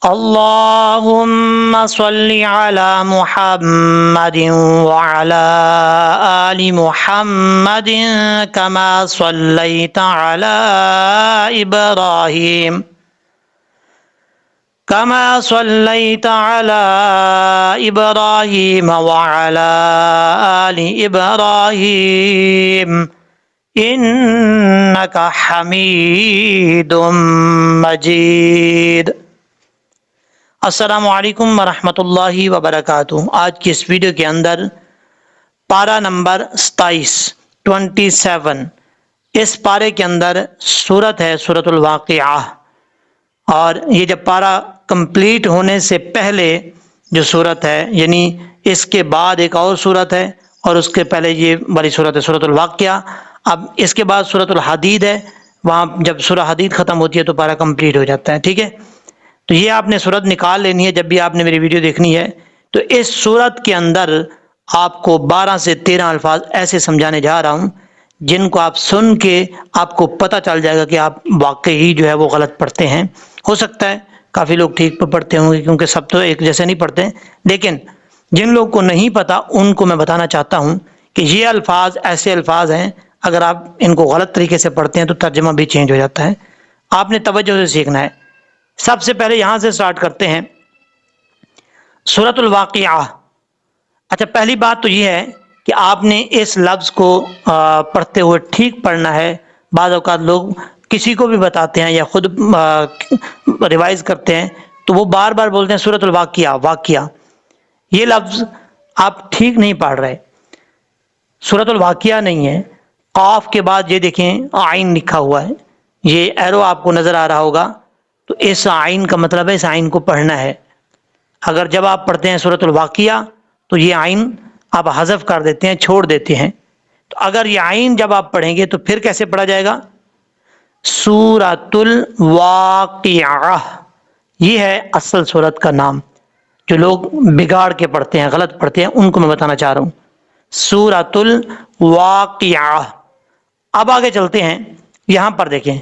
اللهم صل على محمد وعلى آل محمد كما صليت على إبراهيم وعلى آل إبراهيم إنك حميد مجيد۔ السلام علیکم ورحمۃ اللہ وبرکاتہ۔ آج کی اس ویڈیو کے اندر پارہ نمبر 27 اس پارے کے اندر سورت ہے سورۃ الواقعہ، اور یہ جب پارہ کمپلیٹ ہونے سے پہلے جو سورت ہے، یعنی اس کے بعد ایک اور سورت ہے اور اس کے پہلے یہ بڑی سورت ہے سورۃ الواقعہ۔ اب اس کے بعد سورۃ الحدید ہے، وہاں جب سورہ حدید ختم ہوتی ہے تو پارہ کمپلیٹ ہو جاتا ہے، ٹھیک ہے۔ تو یہ آپ نے صورت نکال لینی ہے جب بھی آپ نے میری ویڈیو دیکھنی ہے۔ تو اس صورت کے اندر آپ کو 12 سے 13 الفاظ ایسے سمجھانے جا رہا ہوں جن کو آپ سن کے آپ کو پتہ چل جائے گا کہ آپ واقعی جو ہے وہ غلط پڑھتے ہیں۔ ہو سکتا ہے کافی لوگ ٹھیک پڑھتے ہوں گے کیونکہ سب تو ایک جیسے نہیں پڑھتے، لیکن جن لوگ کو نہیں پتہ ان کو میں بتانا چاہتا ہوں کہ یہ الفاظ ایسے الفاظ ہیں، اگر آپ ان کو غلط طریقے سے پڑھتے ہیں تو ترجمہ بھی چینج ہو جاتا ہے۔ آپ نے توجہ سے سیکھنا ہے۔ سب سے پہلے یہاں سے سٹارٹ کرتے ہیں سورۃ الواقعہ۔ اچھا، پہلی بات تو یہ ہے کہ آپ نے اس لفظ کو پڑھتے ہوئے ٹھیک پڑھنا ہے۔ بعض اوقات لوگ کسی کو بھی بتاتے ہیں یا خود ریوائز کرتے ہیں تو وہ بار بار بولتے ہیں سورۃ الواقعہ، واقعہ۔ یہ لفظ آپ ٹھیک نہیں پڑھ رہے، سورۃ الواقعہ نہیں ہے۔ قاف کے بعد یہ دیکھیں عین لکھا ہوا ہے، یہ ایرو آپ کو نظر آ رہا ہوگا، تو اس عین کا مطلب ہے اس عین کو پڑھنا ہے۔ اگر جب آپ پڑھتے ہیں سورۃ الواقعہ تو یہ عین آپ حذف کر دیتے ہیں، چھوڑ دیتے ہیں۔ تو اگر یہ عین جب آپ پڑھیں گے تو پھر کیسے پڑھا جائے گا؟ سورۃ الواقعہ، یہ ہے اصل سورت کا نام۔ جو لوگ بگاڑ کے پڑھتے ہیں، غلط پڑھتے ہیں، ان کو میں بتانا چاہ رہا ہوں، سورۃ الواقعہ۔ اب آگے چلتے ہیں، یہاں پر دیکھیں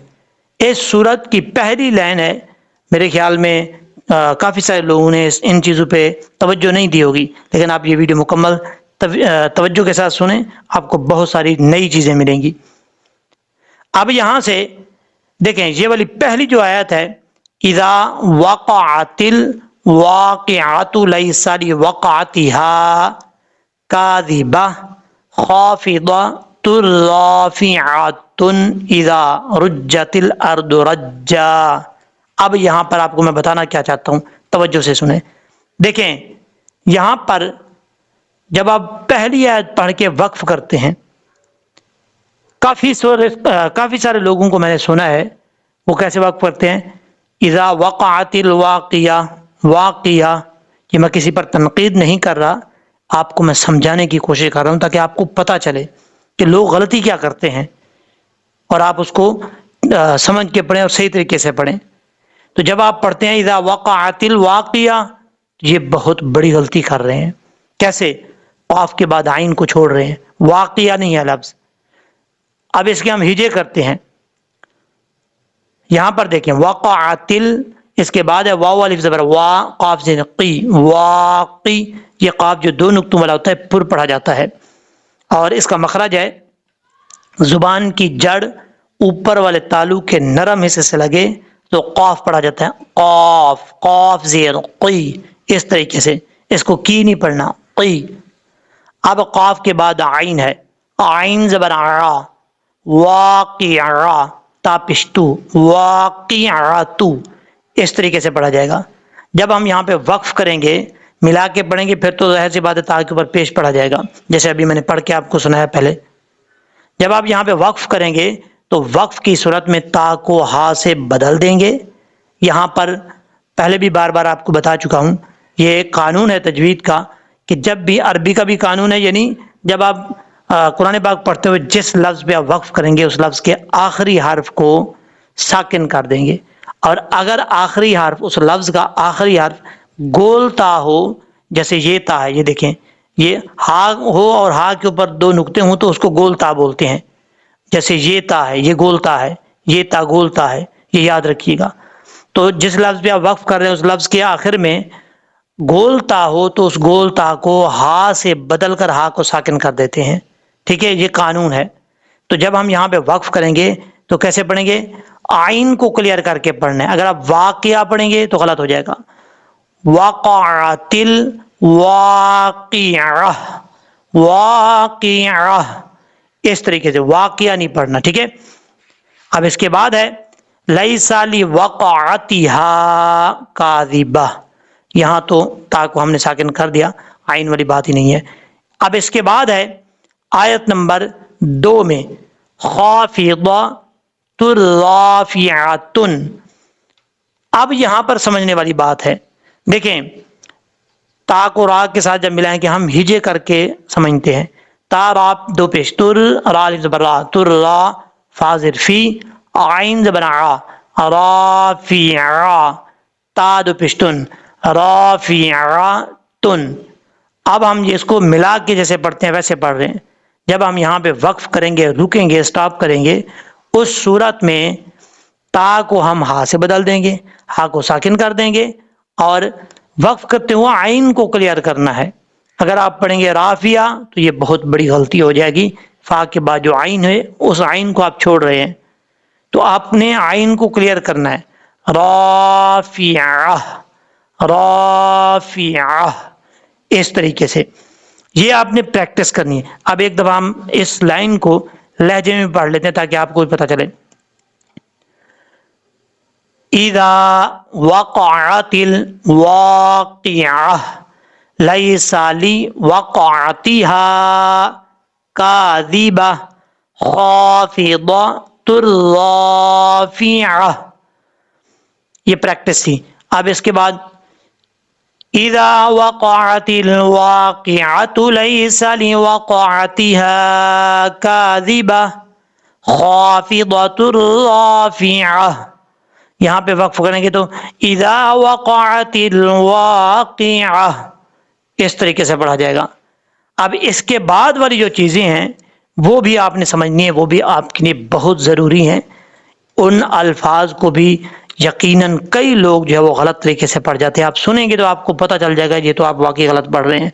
اس سورت کی پہلی لائن ہے، میرے خیال میں کافی سارے لوگوں نے ان چیزوں پہ توجہ نہیں دی ہوگی، لیکن آپ یہ ویڈیو مکمل توجہ کے ساتھ سنیں، آپ کو بہت ساری نئی چیزیں ملیں گی۔ اب یہاں سے دیکھیں یہ والی پہلی جو آیت ہے، اذا وقعت الواقعۃ لیس لوقعتها کاذبہ خافضۃ رافعۃ اذا رجت الارض رجا۔ اب یہاں پر آپ کو میں بتانا کیا چاہتا ہوں، توجہ سے سنیں۔ دیکھیں یہاں پر جب آپ پہلی آیت پڑھ کے وقف کرتے ہیں، کافی سارے لوگوں کو میں نے سنا ہے وہ کیسے وقف کرتے ہیں، اذا وقعت الواقعہ، واقعہ۔ یہ میں کسی پر تنقید نہیں کر رہا، آپ کو میں سمجھانے کی کوشش کر رہا ہوں تاکہ آپ کو پتہ چلے کہ لوگ غلطی کیا کرتے ہیں اور آپ اس کو سمجھ کے پڑھیں اور صحیح طریقے سے پڑھیں۔ تو جب آپ پڑھتے ہیں اذا وقعت الواقعہ، یہ بہت بڑی غلطی کر رہے ہیں۔ کیسے؟ قاف کے بعد عین کو چھوڑ رہے ہیں، واقعہ نہیں ہے لفظ۔ اب اس کے ہم ہجے کرتے ہیں، یہاں پر دیکھیں وقعت اس کے بعد ہے واو الف زبر وا، قاف سے قی، واقی۔ یہ قاف جو دو نقطوں والا ہوتا ہے پر پڑھا جاتا ہے، اور اس کا مخرج ہے زبان کی جڑ اوپر والے تالو کے نرم حصے سے لگے تو قاف پڑھا جاتا ہے، قاف، قاف زیر قی، اس طریقے سے، اس کو کی نہیں پڑھنا، قی۔ اب قاف کے بعد عین ہے، عین زبر عا، واقعہ، تا پشتو، واقعۃ، اس طریقے سے پڑھا جائے گا۔ جب ہم یہاں پہ وقف کریں گے، ملا کے پڑھیں گے، پھر تو ظاہر سی بات ہے تا کے اوپر پیش پڑھا جائے گا، جیسے ابھی میں نے پڑھ کے آپ کو سنایا پہلے۔ جب آپ یہاں پہ وقف کریں گے تو وقف کی صورت میں تا کو ہا سے بدل دیں گے۔ یہاں پر پہلے بھی بار بار آپ کو بتا چکا ہوں، یہ ایک قانون ہے تجوید کا کہ جب بھی، عربی کا بھی قانون ہے، یعنی جب آپ قرآن پاک پڑھتے ہوئے جس لفظ پہ آپ وقف کریں گے اس لفظ کے آخری حرف کو ساکن کر دیں گے، اور اگر آخری حرف، اس لفظ کا آخری حرف گول تا ہو، جیسے یہ تا ہے، یہ دیکھیں یہ ہا ہو اور ہا کے اوپر دو نقطے ہوں تو اس کو گول تا بولتے ہیں، جیسے یہ تا ہے، یہ گول تا ہے، یہ تا گول تا ہے، یہ یاد رکھیے گا۔ تو جس لفظ پہ آپ وقف کر رہے ہیں اس لفظ کے آخر میں گول تا ہو تو اس گول تا کو ہا سے بدل کر ہا کو ساکن کر دیتے ہیں، ٹھیک ہے، یہ قانون ہے۔ تو جب ہم یہاں پہ وقف کریں گے تو کیسے پڑھیں گے؟ آئین کو کلیئر کر کے پڑھنا ہے۔ اگر آپ واقعہ پڑھیں گے تو غلط ہو جائے گا، وقعت الواقعہ، واقعہ، اس طریقے سے واقعہ نہیں پڑھنا، ٹھیک ہے۔ اب اس کے بعد ہے لیس لوقعتها کاذبہ، یہاں تو تا کو ہم نے ساکن کر دیا، آئین والی بات ہی نہیں ہے۔ اب اس کے بعد ہے آیت نمبر 2 میں خافضۃ رافعۃ۔ اب یہاں پر سمجھنے والی بات ہے، دیکھیں تا کو را کے ساتھ جب ملائیں کہ ہم ہجے کر کے سمجھتے ہیں، تا را دو پیش، تر را زبر را، تر را فاضر فی، عین زبر ع، رافعہ، تا دو پشتن، رافعۃن۔ اب ہم اس کو ملا کے جیسے پڑھتے ہیں ویسے پڑھ رہے ہیں۔ جب ہم یہاں پہ وقف کریں گے، رکیں گے، سٹاپ کریں گے، اس صورت میں تا کو ہم ہا سے بدل دیں گے، ہا کو ساکن کر دیں گے، اور وقف کرتے ہوئے عین کو کلیئر کرنا ہے۔ اگر آپ پڑھیں گے رافعہ تو یہ بہت بڑی غلطی ہو جائے گی، فا کے بعد جو عین ہے اس عین کو آپ چھوڑ رہے ہیں، تو آپ نے عین کو کلیئر کرنا ہے، رافعہ، رافعہ، اس طریقے سے یہ آپ نے پریکٹس کرنی ہے۔ اب ایک دفعہ ہم اس لائن کو لہجے میں پڑھ لیتے ہیں تاکہ آپ کو بھی پتہ چلے۔ اذا وقعت الواقعہ لیس لوقعتها کاذبہ خافضۃ رافعہ، یہ پریکٹس تھی۔ اب اس کے بعد اذا وقعت الواقعۃ لیس لوقعتها کاذبہ خافضۃ رافعہ، یہاں پہ وقف کریں گے تو اذا وقعت الواقعہ، اس طریقے سے پڑھا جائے گا۔ اب اس کے بعد والی جو چیزیں ہیں وہ بھی آپ نے سمجھنی ہے، وہ بھی آپ کے لیے بہت ضروری ہیں۔ ان الفاظ کو بھی یقیناً کئی لوگ جو ہے وہ غلط طریقے سے پڑھ جاتے ہیں، آپ سنیں گے تو آپ کو پتہ چل جائے گا یہ تو آپ واقعی غلط پڑھ رہے ہیں۔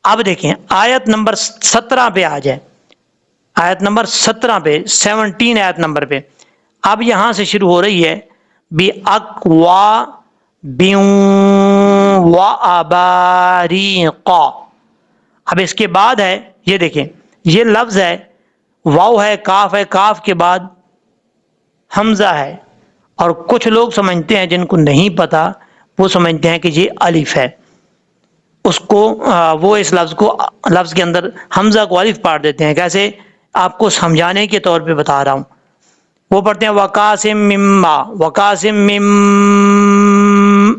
اب دیکھیں آیت نمبر 17 پہ آ جائیں، آیت نمبر 17 پہ، 17 آیت نمبر پہ۔ اب یہاں سے شروع ہو رہی ہے بِأَكْوَابٍ وَأَبَارِيقَ۔ اب اس کے بعد ہے، یہ دیکھیں یہ لفظ ہے، واو ہے، کاف ہے، کاف کے بعد حمزہ ہے، اور کچھ لوگ سمجھتے ہیں جن کو نہیں پتا وہ سمجھتے ہیں کہ یہ الف ہے، اس کو وہ اس لفظ کے اندر حمزہ کو الف پاڑ دیتے ہیں۔ کیسے؟ آپ کو سمجھانے کے طور پہ بتا رہا ہوں۔ وہ پڑھتے ہیں وقاسم مما، وقاسم مم،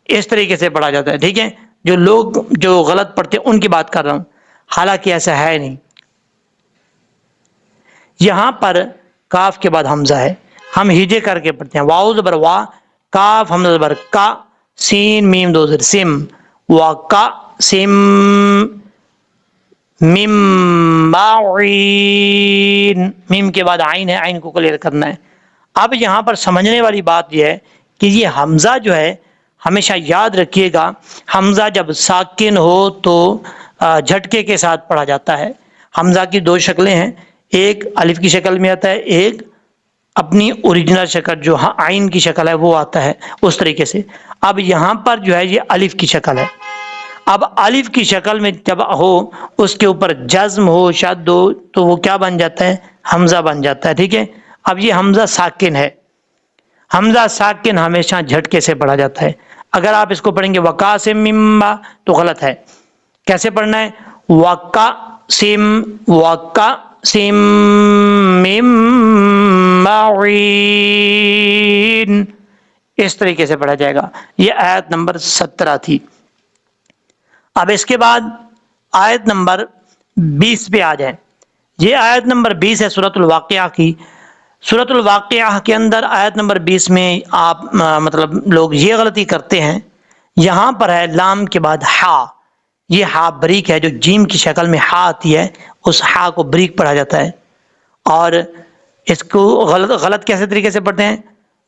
اس طریقے سے پڑھا جاتا ہے، ٹھیک ہے۔ جو لوگ جو غلط پڑھتے ہیں ان کی بات کر رہا ہوں، حالانکہ ایسا ہے نہیں۔ یہاں پر کاف کے بعد حمزہ ہے، ہم ہجے کر کے پڑھتے ہیں، واو زبر وا، کاف حمزہ زبر کا، سین میم دو زر سم، وقا سم، مم معین، میم کے بعد عین ہے، عین کو کلیئر کرنا ہے۔ اب یہاں پر سمجھنے والی بات یہ ہے کہ یہ حمزہ جو ہے ہمیشہ یاد رکھیے گا، حمزہ جب ساکن ہو تو جھٹکے کے ساتھ پڑھا جاتا ہے۔ حمزہ کی دو شکلیں ہیں، ایک الف کی شکل میں آتا ہے، ایک اپنی اوریجنل شکل جو عین کی شکل ہے وہ آتا ہے اس طریقے سے۔ اب یہاں پر جو ہے یہ الف کی شکل ہے، اب الف کی شکل میں جب ہو اس کے اوپر جزم ہو، شد ہو، تو وہ کیا بن جاتا ہے؟ حمزہ بن جاتا ہے، ٹھیک ہے۔ اب یہ حمزہ ساکن ہے، حمزہ ساکن ہمیشہ جھٹکے سے پڑھا جاتا ہے۔ اگر آپ اس کو پڑھیں گے وقاسم مما تو غلط ہے۔ کیسے پڑھنا ہے؟ وقاسم، وقاسم مم معین، اس طریقے سے پڑھا جائے گا۔ یہ آیت نمبر 17 تھی۔ اب اس کے بعد آیت نمبر 20 پہ آ جائیں۔ یہ آیت نمبر 20 ہے سورۃ الواقعہ کی۔ سورۃ الواقعہ کے اندر آیت نمبر 20 میں آپ مطلب لوگ یہ غلطی کرتے ہیں، یہاں پر ہے لام کے بعد ہا، یہ ہا بریک ہے، جو جیم کی شکل میں ہا آتی ہے اس ہا کو بریک پڑھا جاتا ہے، اور اس کو غلط کیسے طریقے سے پڑھتے ہیں؟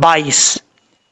22,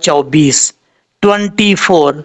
24, 24।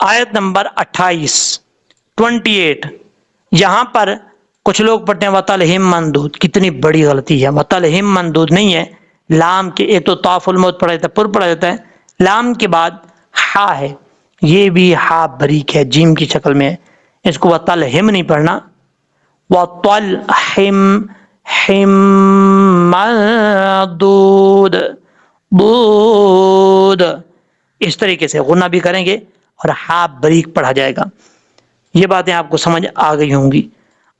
آیت نمبر 28 یہاں پر کچھ لوگ پڑھتے ہیں وَطَلْحٍ مَنْضُودٍ، کتنی بڑی غلطی ہے، وَطَلْحٍ مَنْضُودٍ نہیں ہے، لام کے ایک تو طاف الموت پڑھا جاتا ہے، پر پڑھا جاتا ہے، لام کے بعد ہا ہے، یہ بھی ہا بریک ہے، جیم کی شکل میں ہے، اس کو وَطَلْحٍ نہیں پڑھنا، وَطَلْحٍ مَنْضُودٍ بود، اس طریقے سے غنہ بھی کریں گے اور ہا بریک پڑھا جائے گا۔ یہ باتیں آپ کو سمجھ آ گئی ہوں گی۔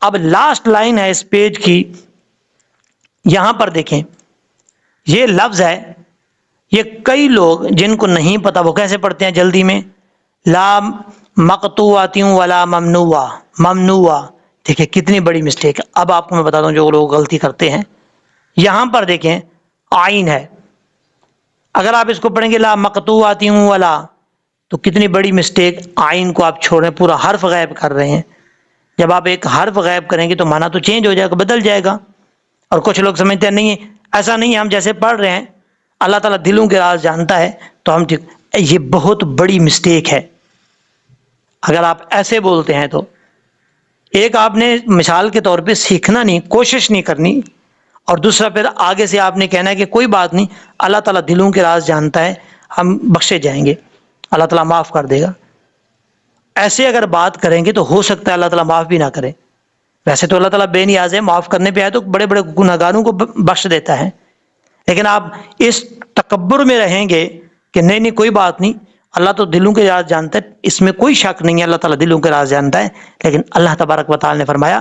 اب لاسٹ لائن ہے اس پیج کی، یہاں پر دیکھیں یہ لفظ ہے، یہ کئی لوگ جن کو نہیں پتا وہ کیسے پڑھتے ہیں جلدی میں، لا مقطوعۃ ولا ممنوعہ، ممنوعہ، دیکھیں کتنی بڑی مسٹیک ہے۔ اب آپ کو میں بتا دوں جو لوگ غلطی کرتے ہیں، یہاں پر دیکھیں آئین ہے، اگر آپ اس کو پڑھیں گے لا مقطوعۃ ولا، تو کتنی بڑی مسٹیک، آئین کو آپ چھوڑ رہے ہیں، پورا حرف غائب کر رہے ہیں۔ جب آپ ایک حرف غائب کریں گے تو معنی تو چینج ہو جائے گا، بدل جائے گا۔ اور کچھ لوگ سمجھتے ہیں نہیں ایسا نہیں ہے، ہم جیسے پڑھ رہے ہیں اللہ تعالیٰ دلوں کے راز جانتا ہے تو ہم ٹھیک، یہ بہت بڑی مسٹیک ہے اگر آپ ایسے بولتے ہیں تو۔ ایک آپ نے مثال کے طور پہ سیکھنا نہیں، کوشش نہیں کرنی، اور دوسرا پھر آگے سے آپ نے کہنا ہے کہ کوئی بات نہیں، اللہ تعالیٰ دلوں کے راز جانتا ہے، ہم بخشے جائیں گے، اللہ تعالیٰ معاف کر دے گا۔ ایسے اگر بات کریں گے تو ہو سکتا ہے اللہ تعالیٰ معاف بھی نہ کرے۔ ویسے تو اللہ تعالیٰ بے نیاز ہے، معاف کرنے پہ آئے تو بڑے بڑے گناہگاروں کو بخش دیتا ہے، لیکن آپ اس تکبر میں رہیں گے کہ نہیں نہیں کوئی بات نہیں، اللہ تو دلوں کے راز جانتا ہے، اس میں کوئی شک نہیں ہے، اللہ تعالیٰ دلوں کے راز جانتا ہے۔ لیکن اللہ تبارک و تعالیٰ نے فرمایا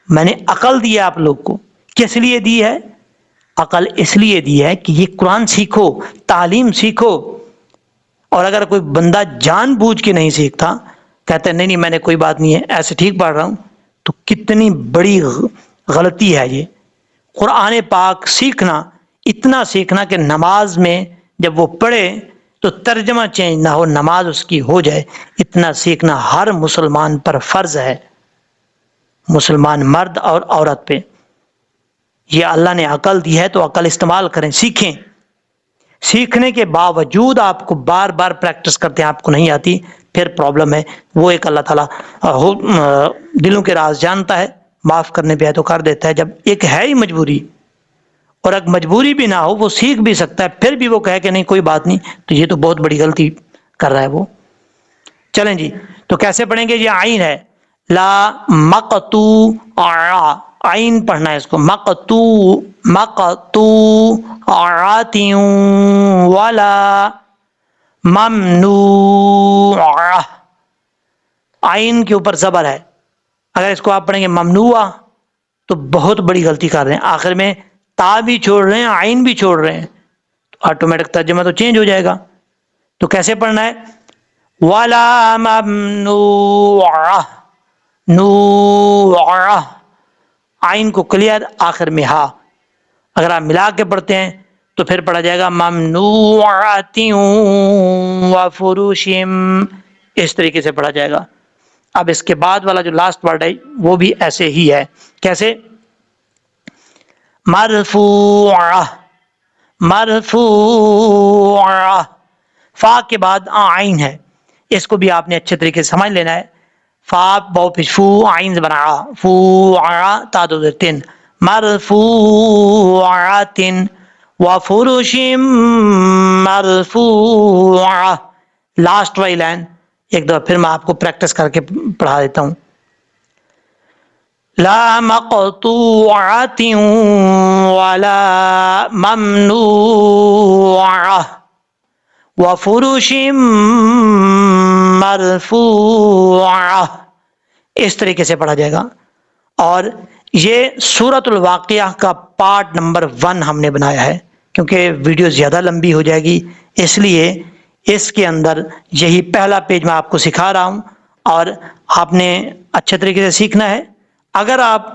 میں نے عقل دی ہے آپ لوگ کو، کس لیے دی ہے؟ عقل اس لیے دی ہے کہ یہ قرآن سیکھو، تعلیم سیکھو۔ اور اگر کوئی بندہ جان بوجھ کے نہیں سیکھتا، کہتا ہے نہیں نہیں میں نے کوئی بات نہیں ہے، ایسے ٹھیک پڑھ رہا ہوں، تو کتنی بڑی غلطی ہے یہ۔ قرآن پاک سیکھنا، اتنا سیکھنا کہ نماز میں جب وہ پڑھے تو ترجمہ چینج نہ ہو، نماز اس کی ہو جائے، اتنا سیکھنا ہر مسلمان پر فرض ہے، مسلمان مرد اور عورت پہ۔ یہ اللہ نے عقل دی ہے تو عقل استعمال کریں، سیکھیں۔ سیکھنے کے باوجود آپ کو بار بار پریکٹس کرتے ہیں آپ کو نہیں آتی، پھر پرابلم ہے۔ وہ ایک اللہ تعالیٰ دلوں کے راز جانتا ہے، معاف کرنے پہ ہے تو کر دیتا ہے۔ جب ایک ہے ہی مجبوری، اور اگر مجبوری بھی نہ ہو وہ سیکھ بھی سکتا ہے، پھر بھی وہ کہے کہ نہیں کوئی بات نہیں، تو یہ تو بہت بڑی غلطی کر رہا ہے وہ۔ چلیں جی، تو کیسے پڑھیں گے؟ یہ آئین ہے، لا مقطوعہ، آئین پڑھنا ہے اس کو، مقطوعات ولا ممنوعہ، آئین کے اوپر زبر ہے، اگر اس کو آپ پڑھیں گے ممنوعہ تو بہت بڑی غلطی کر رہے ہیں، آخر میں تا بھی چھوڑ رہے ہیں، آئین بھی چھوڑ رہے ہیں، تو آٹومیٹک ترجمہ تو چینج ہو جائے گا۔ تو کیسے پڑھنا ہے؟ وَلَا مَمْنُوعَةٍ، نوعہ، آئین کو کلیئر، آخر میں ہا، اگر آپ ملا کے پڑھتے ہیں تو پھر پڑھا جائے گا ممنوعات وفروش، اس طریقے سے پڑھا جائے گا۔ اب اس کے بعد والا جو لاسٹ ورڈ ہے وہ بھی ایسے ہی ہے، کیسے؟ مرفوعہ، مرفوعہ، فا کے بعد آئین ہے، اس کو بھی آپ نے اچھے طریقے سے سمجھ لینا ہے۔ فا بہو پیش فو، آئین بنا فو تا دو تین، مرفوعات وفروش مرفوعہ۔ لاسٹ والی لائن ایک دفعہ پھر میں آپ کو پریکٹس کر کے پڑھا دیتا ہوں۔ لا مقطوعات ولا ممنوعہ وفروش مرفوعہ، اس طریقے سے پڑھا جائے گا۔ اور یہ سورۃ الواقعہ کا پارٹ نمبر 1 ہم نے بنایا ہے، کیونکہ ویڈیو زیادہ لمبی ہو جائے گی، اس لیے اس کے اندر یہی پہلا پیج میں آپ کو سکھا رہا ہوں، اور آپ نے اچھے طریقے سے سیکھنا ہے۔ اگر آپ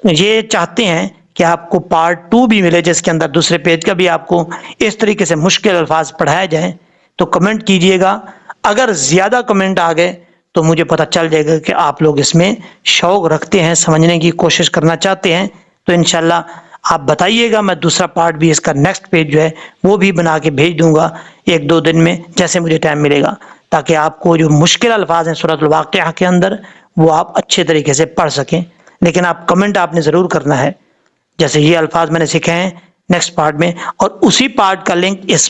یہ چاہتے ہیں کہ آپ کو پارٹ 2 بھی ملے، جس کے اندر دوسرے پیج کا بھی آپ کو اس طریقے سے مشکل الفاظ پڑھائے جائیں، تو کمنٹ کیجئے گا۔ اگر زیادہ کمنٹ آ گئے تو مجھے پتہ چل جائے گا کہ آپ لوگ اس میں شوق رکھتے ہیں، سمجھنے کی کوشش کرنا چاہتے ہیں، تو انشاءاللہ آپ بتائیے گا، میں دوسرا پارٹ بھی اس کا نیکسٹ پیج جو ہے وہ بھی بنا کے بھیج دوں گا 1-2 دن میں، جیسے مجھے ٹائم ملے گا۔ تاکہ آپ کو جو مشکل الفاظ ہیں سورۃ الواقعہ کے اندر وہ آپ اچھے طریقے سے پڑھ سکیں. لیکن کمنٹ آپ نے ضرور کرنا ہے، جیسے یہ الفاظ میں نے سیکھے ہیں نیکسٹ پارٹ میں، اور اسی پارٹ کا لنک اس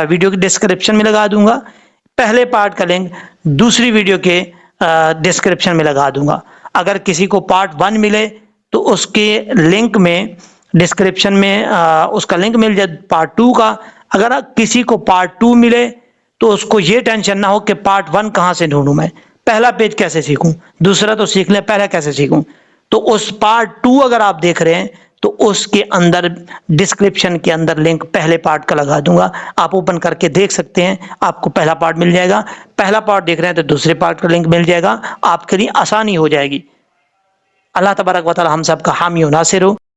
ویڈیو کی ڈسکرپشن میں لگا دوں گا. پہلے پارٹ کا لنک دوسری ویڈیو کے ڈسکرپشن میں لگا دوں گا. اگر کسی کو پارٹ 1 ملے تو اس کے لنک میں ڈسکرپشن میں اس کا لنک مل جائے پارٹ 2 کا. اگر کسی کو پارٹ 2 ملے تو اس کو یہ ٹینشن نہ ہو کہ پارٹ 1 کہاں سے ڈھونڈوں، میں پہلا پیج کیسے سیکھوں، دوسرا تو سیکھ لیں، پہلا کیسے سیکھوں. تو اس پارٹ 2 اگر آپ دیکھ رہے ہیں تو اس کے اندر ڈسکرپشن کے اندر لنک پہلے پارٹ کا لگا دوں گا، آپ اوپن کر کے دیکھ سکتے ہیں، آپ کو پہلا پارٹ مل جائے گا. پہلا پارٹ دیکھ رہے ہیں تو دوسرے پارٹ کا لنک مل جائے گا، آپ کے لیے آسانی ہو جائے گی. اللہ تبارک و تعالی ہم سب کا حامی و ناصر ہو.